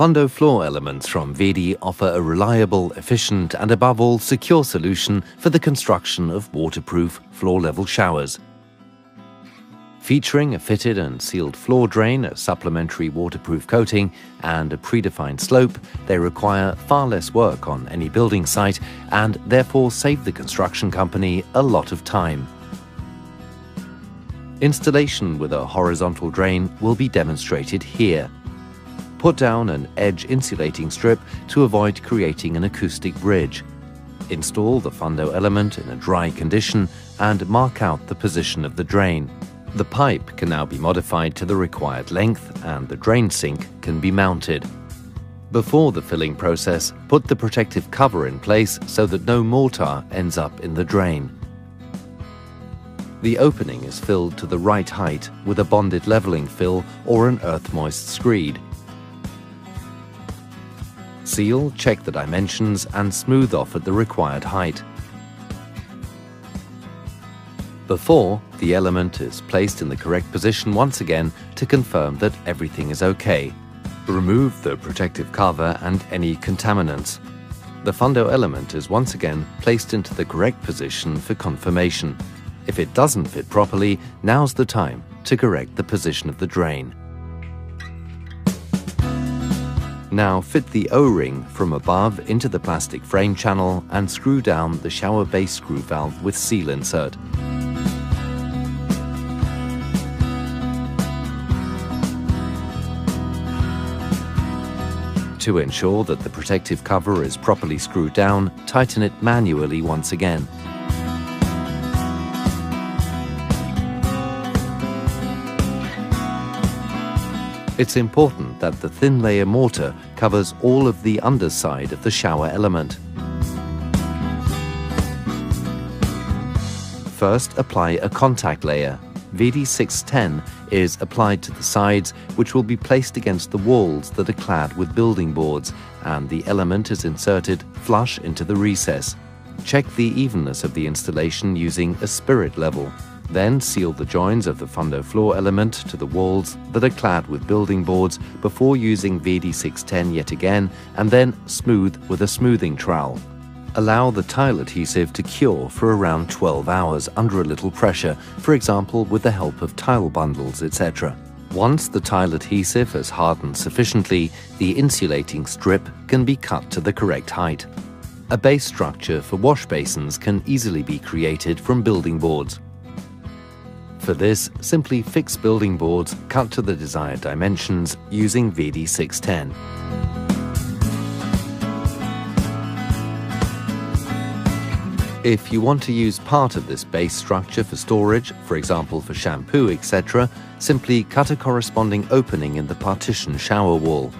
Fundo floor elements from wedi offer a reliable, efficient and above all secure solution for the construction of waterproof floor-level showers. Featuring a fitted and sealed floor drain, a supplementary waterproof coating and a predefined slope, they require far less work on any building site and therefore save the construction company a lot of time. Installation with a horizontal drain will be demonstrated here. Put down an edge insulating strip to avoid creating an acoustic bridge. Install the Fundo element in a dry condition and mark out the position of the drain. The pipe can now be modified to the required length and the drain sink can be mounted. Before the filling process, put the protective cover in place so that no mortar ends up in the drain. The opening is filled to the right height with a bonded leveling fill or an earth-moist screed. Seal, check the dimensions and smooth off at the required height. Before, the element is placed in the correct position once again to confirm that everything is okay. Remove the protective cover and any contaminants. The Fundo element is once again placed into the correct position for confirmation. If it doesn't fit properly, now's the time to correct the position of the drain. Now fit the O-ring from above into the plastic frame channel and screw down the shower base screw valve with seal insert. To ensure that the protective cover is properly screwed down, tighten it manually once again. It's important that the thin layer mortar covers all of the underside of the shower element. First, apply a contact layer. wedi 610 is applied to the sides, which will be placed against the walls that are clad with building boards, and the element is inserted flush into the recess. Check the evenness of the installation using a spirit level. Then seal the joins of the Fundo floor element to the walls that are clad with building boards before using wedi 610 yet again, and then smooth with a smoothing trowel. Allow the tile adhesive to cure for around 12 hours under a little pressure, for example with the help of tile bundles, etc. Once the tile adhesive has hardened sufficiently, the insulating strip can be cut to the correct height. A base structure for wash basins can easily be created from building boards. For this, simply fix building boards cut to the desired dimensions using wedi 610. If you want to use part of this base structure for storage, for example for shampoo, etc., simply cut a corresponding opening in the partition shower wall.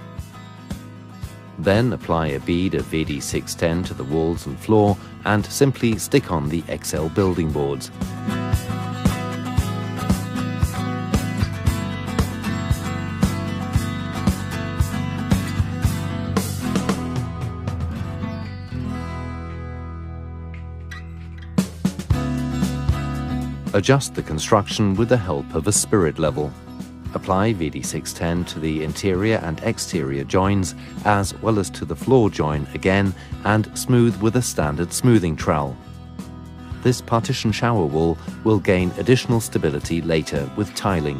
Then apply a bead of wedi 610 to the walls and floor and simply stick on the XL building boards. Adjust the construction with the help of a spirit level. Apply wedi 610 to the interior and exterior joins, as well as to the floor join again, and smooth with a standard smoothing trowel. This partition shower wall will gain additional stability later with tiling.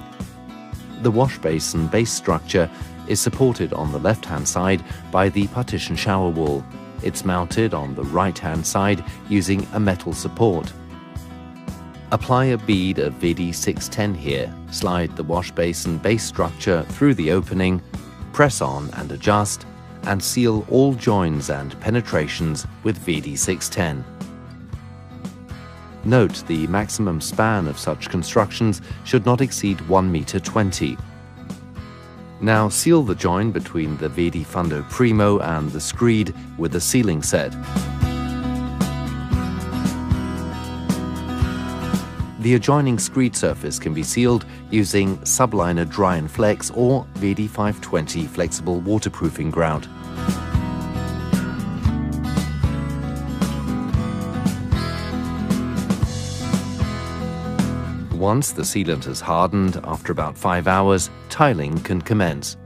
The wash basin base structure is supported on the left-hand side by the partition shower wall. It's mounted on the right-hand side using a metal support. Apply a bead of wedi 610 here, slide the wash basin base structure through the opening, press on and adjust, and seal all joins and penetrations with wedi 610. Note the maximum span of such constructions should not exceed 1.20 m. Now seal the join between the wedi Fundo Primo and the screed with a sealing set. The adjoining screed surface can be sealed using Subliner Dry and Flex or wedi 520 flexible waterproofing grout. Once the sealant has hardened, after about 5 hours, tiling can commence.